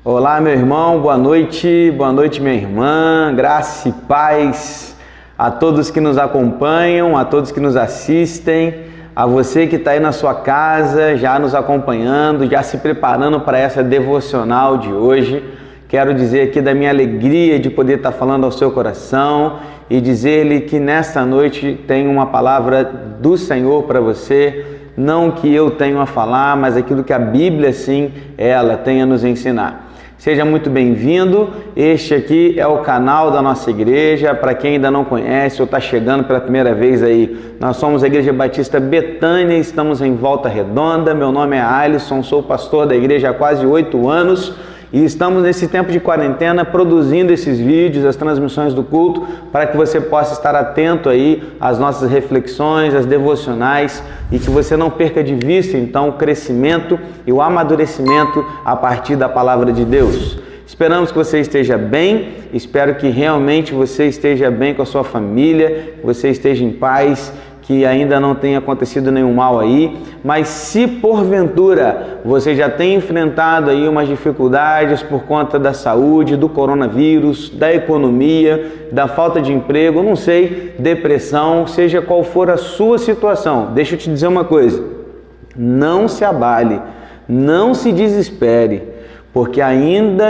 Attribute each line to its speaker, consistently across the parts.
Speaker 1: Olá, meu irmão, boa noite, minha irmã, graça e paz a todos que nos acompanham, a todos que nos assistem, a você que está aí na sua casa, já nos acompanhando, já se preparando para essa devocional de hoje. Quero dizer aqui da minha alegria de poder estar falando ao seu coração e dizer-lhe que nesta noite tem uma palavra do Senhor para você, não que eu tenho a falar, mas aquilo que a Bíblia, sim, ela tem a nos ensinar. Seja muito bem-vindo. Este aqui é o canal da nossa igreja. Para quem ainda não conhece ou está chegando pela primeira vez aí, nós somos a Igreja Batista Betânia, estamos em Volta Redonda. Meu nome é Alisson, sou pastor da igreja há quase 8 anos e estamos nesse tempo de quarentena produzindo esses vídeos, as transmissões do culto, para que você possa estar atento aí às nossas reflexões, às devocionais, e que você não perca de vista então o crescimento e o amadurecimento a partir da palavra de Deus. Esperamos que você esteja bem, espero que realmente você esteja bem com a sua família, que você esteja em paz, que ainda não tenha acontecido nenhum mal aí, mas se porventura você já tem enfrentado aí umas dificuldades por conta da saúde, do coronavírus, da economia, da falta de emprego, não sei, depressão, seja qual for a sua situação, deixa eu te dizer uma coisa, não se abale, não se desespere, porque ainda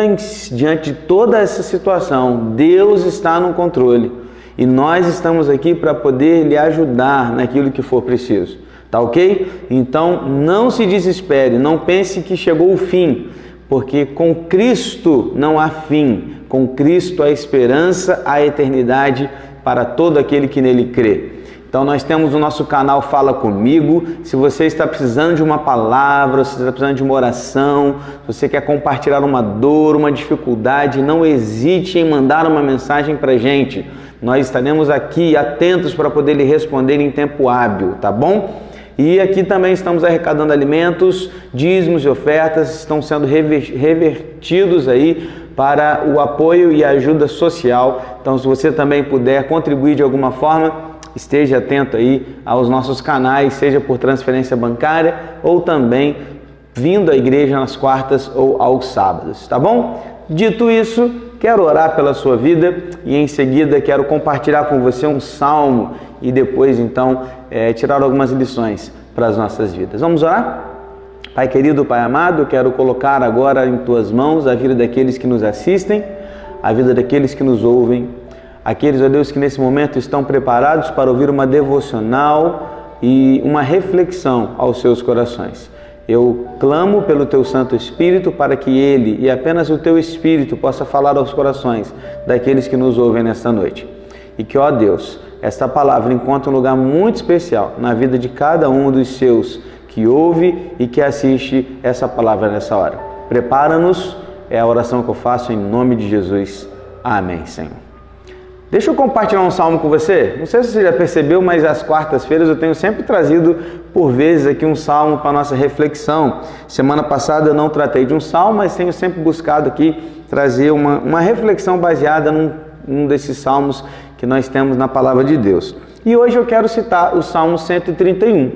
Speaker 1: diante de toda essa situação, Deus está no controle. E nós estamos aqui para poder lhe ajudar naquilo que for preciso, tá ok? Então não se desespere, não pense que chegou o fim, porque com Cristo não há fim, com Cristo há esperança, há eternidade para todo aquele que nele crê. Então nós temos o nosso canal Fala Comigo. Se você está precisando de uma palavra, se você está precisando de uma oração, se você quer compartilhar uma dor, uma dificuldade, não hesite em mandar uma mensagem para a gente. Nós estaremos aqui atentos para poder lhe responder em tempo hábil, tá bom? E aqui também estamos arrecadando alimentos, dízimos e ofertas estão sendo revertidos aí para o apoio e ajuda social. Então, se você também puder contribuir de alguma forma, esteja atento aí aos nossos canais, seja por transferência bancária ou também vindo à igreja nas quartas ou aos sábados, tá bom? Dito isso, quero orar pela sua vida e em seguida quero compartilhar com você um salmo e depois então tirar algumas lições para as nossas vidas. Vamos orar? Pai querido, Pai amado, quero colocar agora em Tuas mãos a vida daqueles que nos assistem, a vida daqueles que nos ouvem, aqueles, ó Deus, que nesse momento estão preparados para ouvir uma devocional e uma reflexão aos seus corações. Eu clamo pelo Teu Santo Espírito para que Ele e apenas o Teu Espírito possa falar aos corações daqueles que nos ouvem nesta noite. E que, ó Deus, esta palavra encontre um lugar muito especial na vida de cada um dos seus que ouve e que assiste essa palavra nessa hora. Prepara-nos, é a oração que eu faço em nome de Jesus. Amém, Senhor. Deixa eu compartilhar um salmo com você. Não sei se você já percebeu, mas às quartas-feiras eu tenho sempre trazido, por vezes, aqui um salmo para a nossa reflexão. Semana passada eu não tratei de um salmo, mas tenho sempre buscado aqui trazer uma reflexão baseada num desses salmos que nós temos na Palavra de Deus. E hoje eu quero citar o Salmo 131.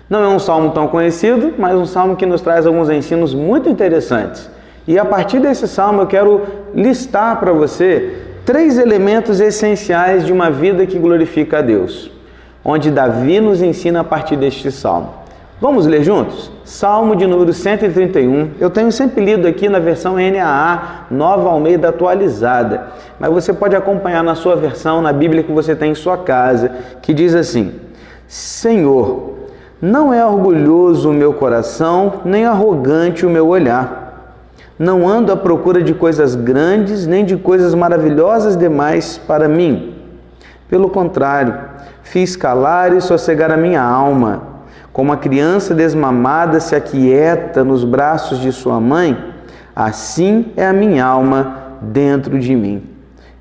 Speaker 1: Não é um salmo tão conhecido, mas um salmo que nos traz alguns ensinos muito interessantes. E a partir desse salmo eu quero listar para você 3 elementos essenciais de uma vida que glorifica a Deus, onde Davi nos ensina a partir deste salmo. Vamos ler juntos? Salmo de número 131. Eu tenho sempre lido aqui na versão NAA, Nova Almeida Atualizada, mas você pode acompanhar na sua versão, na Bíblia que você tem em sua casa, que diz assim: Senhor, não é orgulhoso o meu coração, nem arrogante o meu olhar. Não ando à procura de coisas grandes, nem de coisas maravilhosas demais para mim. Pelo contrário, fiz calar e sossegar a minha alma. Como a criança desmamada se aquieta nos braços de sua mãe, assim é a minha alma dentro de mim.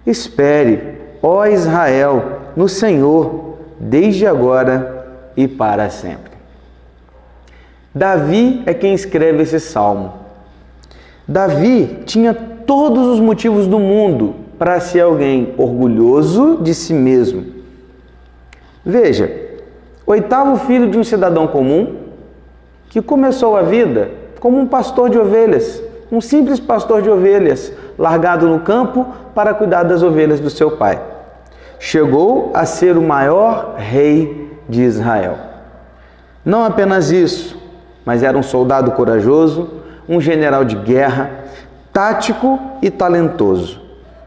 Speaker 1: Espere, ó Israel, no Senhor, desde agora e para sempre. Davi é quem escreve esse salmo. Davi tinha todos os motivos do mundo para ser alguém orgulhoso de si mesmo. Veja, 8º filho de um cidadão comum que começou a vida como um pastor de ovelhas um simples pastor de ovelhas, largado no campo para cuidar das ovelhas do seu pai. Chegou a ser o maior rei de Israel. Não apenas isso, mas era um soldado corajoso, um general de guerra, tático e talentoso.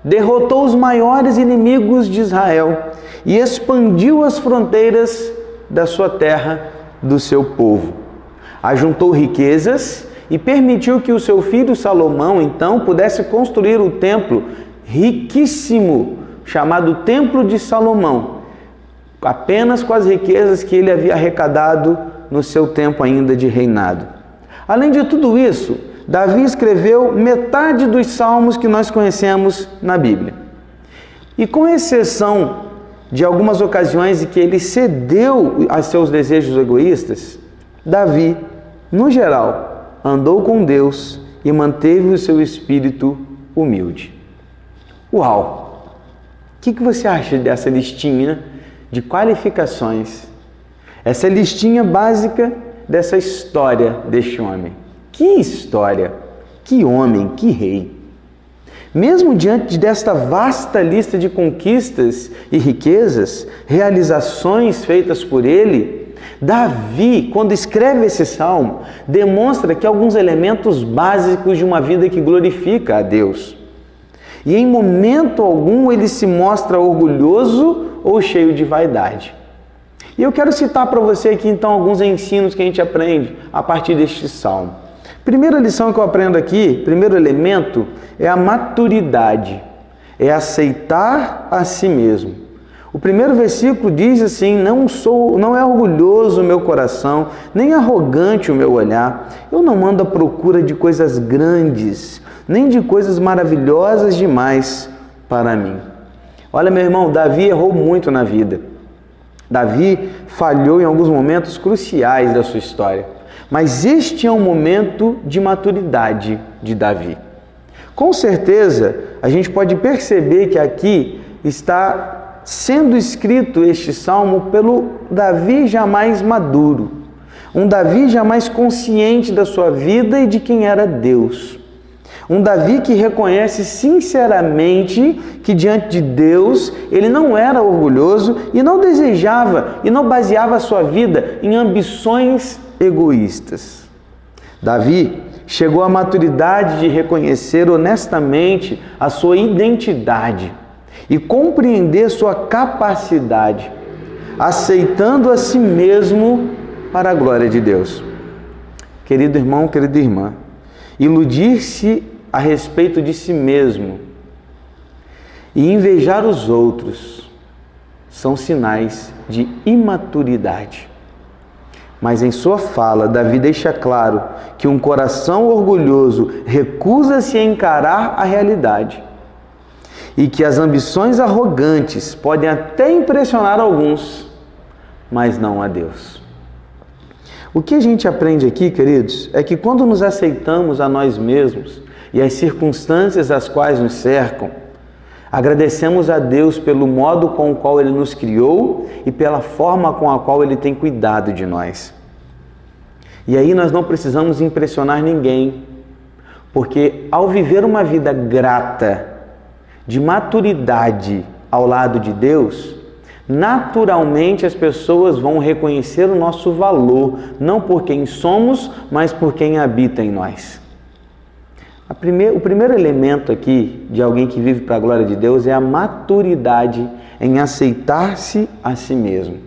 Speaker 1: Derrotou os maiores inimigos de Israel e expandiu as fronteiras da sua terra, do seu povo. Ajuntou riquezas e permitiu que o seu filho Salomão, então, pudesse construir o templo riquíssimo, chamado Templo de Salomão, apenas com as riquezas que ele havia arrecadado no seu tempo ainda de reinado. Além de tudo isso, Davi escreveu metade dos salmos que nós conhecemos na Bíblia. E com exceção de algumas ocasiões em que ele cedeu a seus desejos egoístas, Davi, no geral, andou com Deus e manteve o seu espírito humilde. Uau! O que você acha dessa listinha de qualificações? Essa listinha básica dessa história deste homem. Que história! Que homem! Que rei! Mesmo diante desta vasta lista de conquistas e riquezas, realizações feitas por ele, Davi, quando escreve esse salmo, demonstra que alguns elementos básicos de uma vida que glorifica a Deus. E em momento algum ele se mostra orgulhoso ou cheio de vaidade. E eu quero citar para você aqui então alguns ensinos que a gente aprende a partir deste salmo. Primeira lição que eu aprendo aqui, primeiro elemento, é a maturidade, é aceitar a si mesmo. O primeiro versículo diz assim: não é orgulhoso o meu coração, nem arrogante o meu olhar. Eu não ando à procura de coisas grandes, nem de coisas maravilhosas demais para mim. Olha, meu irmão, Davi errou muito na vida. Davi falhou em alguns momentos cruciais da sua história. Mas este é um momento de maturidade de Davi. Com certeza, a gente pode perceber que aqui está sendo escrito este salmo pelo Davi já mais maduro. Um Davi já mais consciente da sua vida e de quem era Deus. Um Davi que reconhece sinceramente que diante de Deus ele não era orgulhoso e não desejava e não baseava a sua vida em ambições egoístas. Davi chegou à maturidade de reconhecer honestamente a sua identidade e compreender sua capacidade, aceitando a si mesmo para a glória de Deus. Querido irmão, querida irmã, iludir-se a respeito de si mesmo e invejar os outros são sinais de imaturidade. Mas em sua fala, Davi deixa claro que um coração orgulhoso recusa-se a encarar a realidade e que as ambições arrogantes podem até impressionar alguns, mas não a Deus. O que a gente aprende aqui, queridos, é que quando nos aceitamos a nós mesmos e as circunstâncias as quais nos cercam, agradecemos a Deus pelo modo com o qual Ele nos criou e pela forma com a qual Ele tem cuidado de nós. E aí nós não precisamos impressionar ninguém, porque ao viver uma vida grata, de maturidade ao lado de Deus, naturalmente as pessoas vão reconhecer o nosso valor, não por quem somos, mas por quem habita em nós. O primeiro elemento aqui de alguém que vive para a glória de Deus é a maturidade em aceitar-se a si mesmo.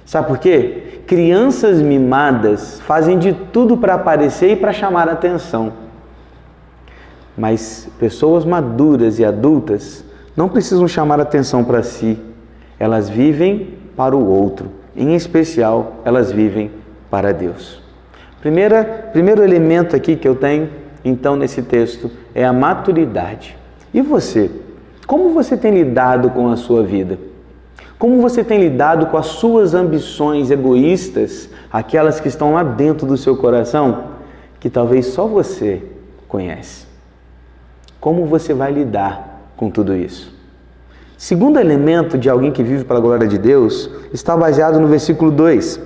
Speaker 1: Sabe por quê? Crianças mimadas fazem de tudo para aparecer e para chamar a atenção. Mas pessoas maduras e adultas não precisam chamar a atenção para si. Elas vivem para o outro. Em especial, elas vivem para Deus. Primeiro elemento aqui que eu tenho então nesse texto é a maturidade. E você? Como você tem lidado com a sua vida? Como você tem lidado com as suas ambições egoístas, aquelas que estão lá dentro do seu coração, que talvez só você conhece? Como você vai lidar com tudo isso? Segundo elemento de alguém que vive para a glória de Deus está baseado no versículo 2,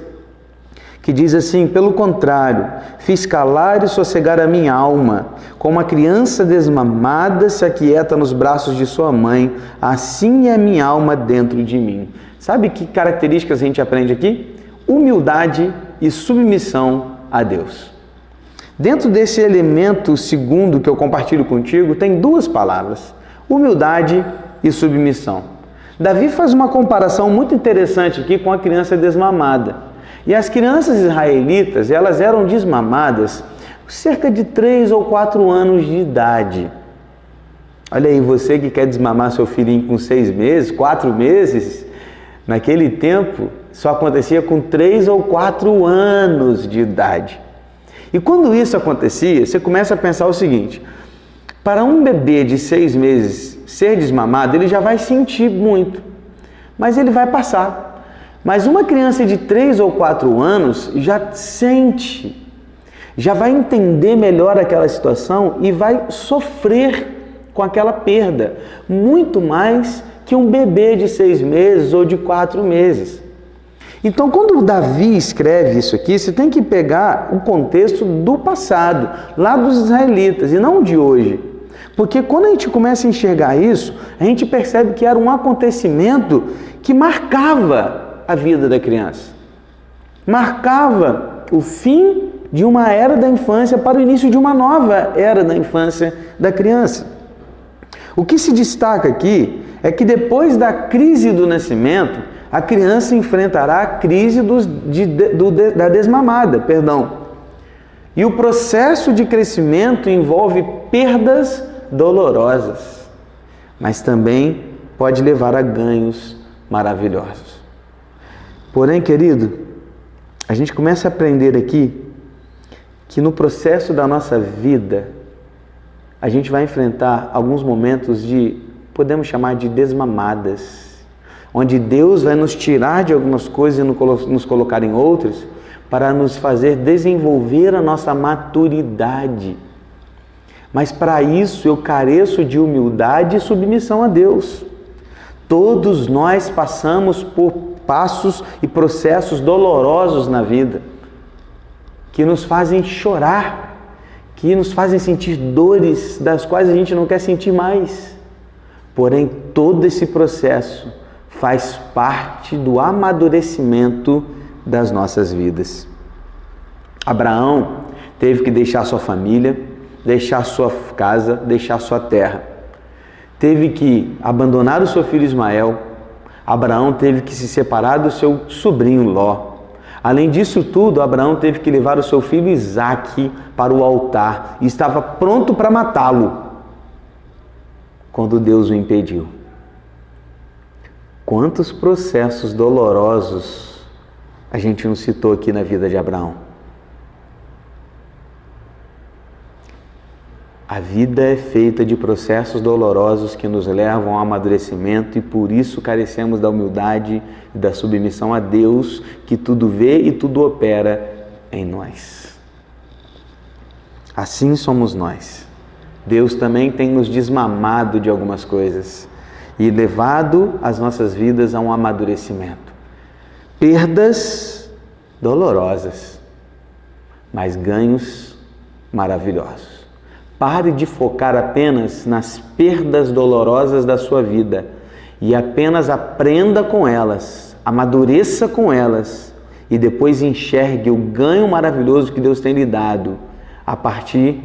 Speaker 1: que diz assim: pelo contrário, fiz calar e sossegar a minha alma, como a criança desmamada se aquieta nos braços de sua mãe, assim é a minha alma dentro de mim. Sabe que características a gente aprende aqui? Humildade e submissão a Deus. Dentro desse elemento segundo que eu compartilho contigo, tem duas palavras: humildade e submissão. Davi faz uma comparação muito interessante aqui com a criança desmamada. E as crianças israelitas, elas eram desmamadas cerca de 3 ou 4 anos de idade. Olha aí, você que quer desmamar seu filhinho com 6 meses, 4 meses, naquele tempo só acontecia com 3 ou 4 anos de idade. E quando isso acontecia, você começa a pensar o seguinte: para um bebê de 6 meses ser desmamado, ele já vai sentir muito, mas ele vai passar. Mas uma criança de 3 ou 4 anos já sente, já vai entender melhor aquela situação e vai sofrer com aquela perda, muito mais que um bebê de 6 meses ou de 4 meses. Então, quando Davi escreve isso aqui, você tem que pegar o contexto do passado, lá dos israelitas, e não de hoje. Porque quando a gente começa a enxergar isso, a gente percebe que era um acontecimento que marcava a vida da criança. Marcava o fim de uma era da infância para o início de uma nova era da infância da criança. O que se destaca aqui é que depois da crise do nascimento, a criança enfrentará a crise da desmamada, E o processo de crescimento envolve perdas dolorosas, mas também pode levar a ganhos maravilhosos. Porém, querido, a gente começa a aprender aqui que no processo da nossa vida, a gente vai enfrentar alguns momentos podemos chamar de desmamadas, onde Deus vai nos tirar de algumas coisas e nos colocar em outras, para nos fazer desenvolver a nossa maturidade. Mas para isso eu careço de humildade e submissão a Deus. Todos nós passamos por passos e processos dolorosos na vida, que nos fazem chorar, que nos fazem sentir dores das quais a gente não quer sentir mais. Porém, todo esse processo faz parte do amadurecimento das nossas vidas. Abraão teve que deixar sua família, deixar sua casa, deixar sua terra. Teve que abandonar o seu filho Ismael. Abraão teve que se separar do seu sobrinho Ló. Além disso tudo, Abraão teve que levar o seu filho Isaque para o altar e estava pronto para matá-lo quando Deus o impediu. Quantos processos dolorosos a gente não citou aqui na vida de Abraão? A vida é feita de processos dolorosos que nos levam ao amadurecimento e por isso carecemos da humildade e da submissão a Deus, que tudo vê e tudo opera em nós. Assim somos nós. Deus também tem nos desmamado de algumas coisas e levado as nossas vidas a um amadurecimento. Perdas dolorosas, mas ganhos maravilhosos. Pare de focar apenas nas perdas dolorosas da sua vida e apenas aprenda com elas, amadureça com elas e depois enxergue o ganho maravilhoso que Deus tem lhe dado a partir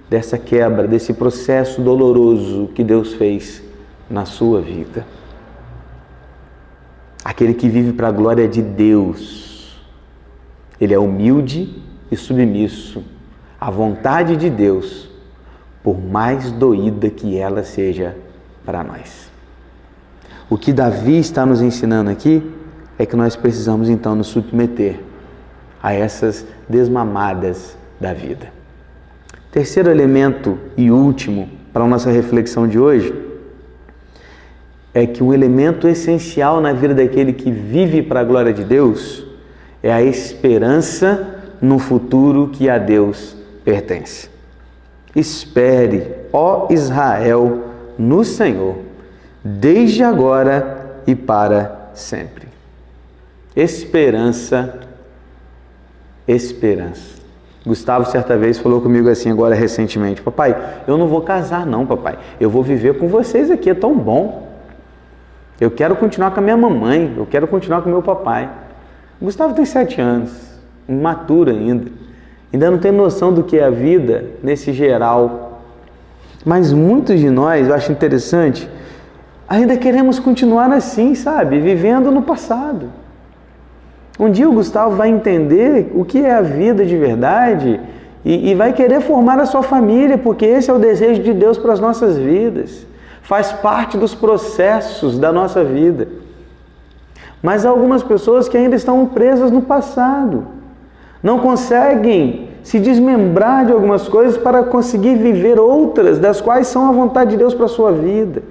Speaker 1: dessa quebra, desse processo doloroso que Deus fez na sua vida. Aquele que vive para a glória de Deus, ele é humilde e submisso à vontade de Deus, por mais doída que ela seja para nós. O que Davi está nos ensinando aqui é que nós precisamos então nos submeter a essas desmamadas da vida. Terceiro elemento e último para a nossa reflexão de hoje é que um elemento essencial na vida daquele que vive para a glória de Deus é a esperança no futuro que a Deus pertence. Espere, ó Israel, no Senhor, desde agora e para sempre. Esperança esperança. Gustavo certa vez falou comigo assim agora recentemente: papai, eu não vou casar não, papai, eu vou viver com vocês aqui, é tão bom. Eu quero continuar com a minha mamãe, eu quero continuar com o meu papai. Gustavo tem 7 anos, imaturo ainda não tem noção do que é a vida nesse geral. Mas muitos de nós, eu acho interessante, ainda queremos continuar assim, sabe? Vivendo no passado. Um dia o Gustavo vai entender o que é a vida de verdade e vai querer formar a sua família, porque esse é o desejo de Deus para as nossas vidas. Faz parte dos processos da nossa vida. Mas há algumas pessoas que ainda estão presas no passado. Não conseguem se desmembrar de algumas coisas para conseguir viver outras, das quais são a vontade de Deus para a sua vida.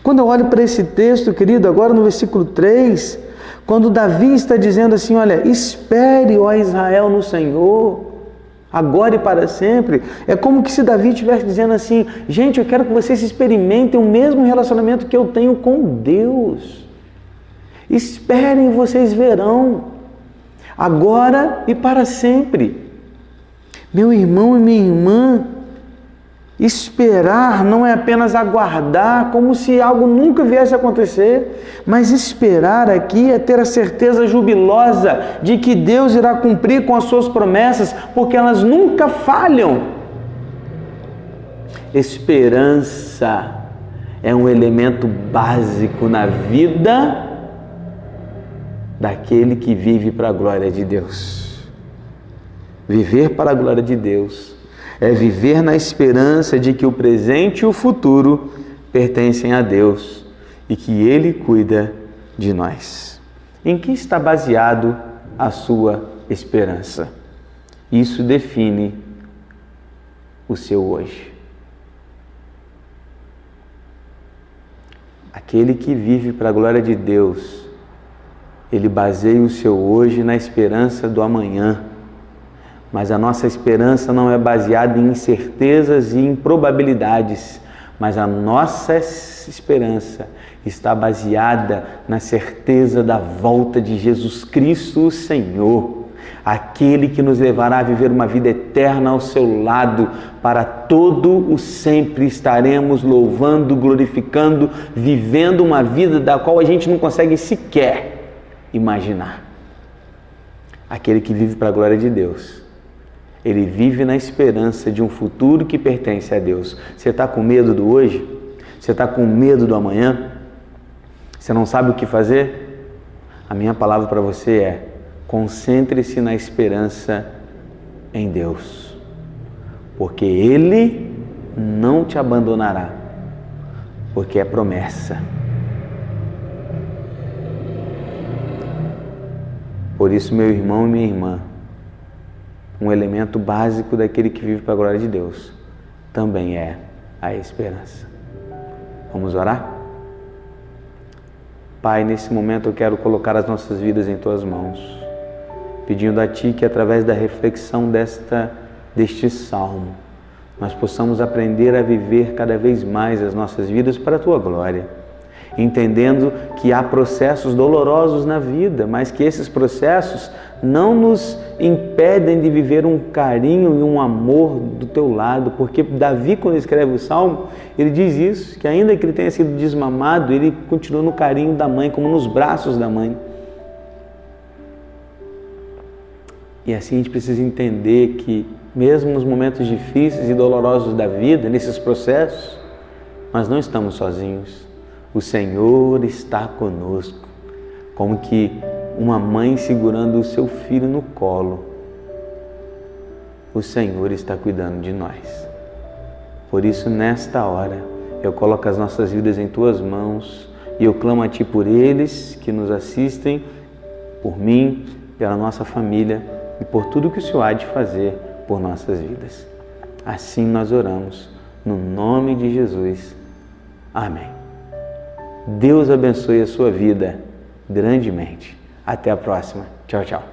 Speaker 1: Quando eu olho para esse texto, querido, agora no versículo 3, quando Davi está dizendo assim, olha, espere, ó Israel, no Senhor, agora e para sempre, é como que se Davi estivesse dizendo assim, gente, eu quero que vocês experimentem o mesmo relacionamento que eu tenho com Deus. Esperem, vocês verão, agora e para sempre. Meu irmão e minha irmã, esperar não é apenas aguardar como se algo nunca viesse a acontecer, mas esperar aqui é ter a certeza jubilosa de que Deus irá cumprir com as suas promessas, porque elas nunca falham. Esperança é um elemento básico na vida daquele que vive para a glória de Deus. Viver para a glória de Deus é viver na esperança de que o presente e o futuro pertencem a Deus e que Ele cuida de nós. Em que está baseado a sua esperança? Isso define o seu hoje. Aquele que vive para a glória de Deus, ele baseia o seu hoje na esperança do amanhã. Mas a nossa esperança não é baseada em incertezas e em probabilidades, mas a nossa esperança está baseada na certeza da volta de Jesus Cristo, o Senhor, aquele que nos levará a viver uma vida eterna ao seu lado, para todo o sempre estaremos louvando, glorificando, vivendo uma vida da qual a gente não consegue sequer imaginar. Aquele que vive para a glória de Deus, ele vive na esperança de um futuro que pertence a Deus. Você está com medo do hoje? Você está com medo do amanhã? Você não sabe o que fazer? A minha palavra para você é: concentre-se na esperança em Deus, porque Ele não te abandonará, porque é promessa. Por isso, meu irmão e minha irmã, um elemento básico daquele que vive para a glória de Deus também é a esperança. Vamos orar? Pai, nesse momento eu quero colocar as nossas vidas em Tuas mãos, pedindo a Ti que através da reflexão deste salmo, nós possamos aprender a viver cada vez mais as nossas vidas para a Tua glória, entendendo que há processos dolorosos na vida, mas que esses processos não nos impedem de viver um carinho e um amor do Teu lado, porque Davi, quando escreve o Salmo, ele diz isso, que ainda que ele tenha sido desmamado, ele continua no carinho da mãe, como nos braços da mãe. E assim a gente precisa entender que, mesmo nos momentos difíceis e dolorosos da vida, nesses processos, nós não estamos sozinhos. O Senhor está conosco, como que uma mãe segurando o seu filho no colo. O Senhor está cuidando de nós. Por isso, nesta hora, eu coloco as nossas vidas em Tuas mãos e eu clamo a Ti por eles que nos assistem, por mim, pela nossa família e por tudo que o Senhor há de fazer por nossas vidas. Assim nós oramos, no nome de Jesus. Amém. Deus abençoe a sua vida grandemente. Até a próxima. Tchau, tchau.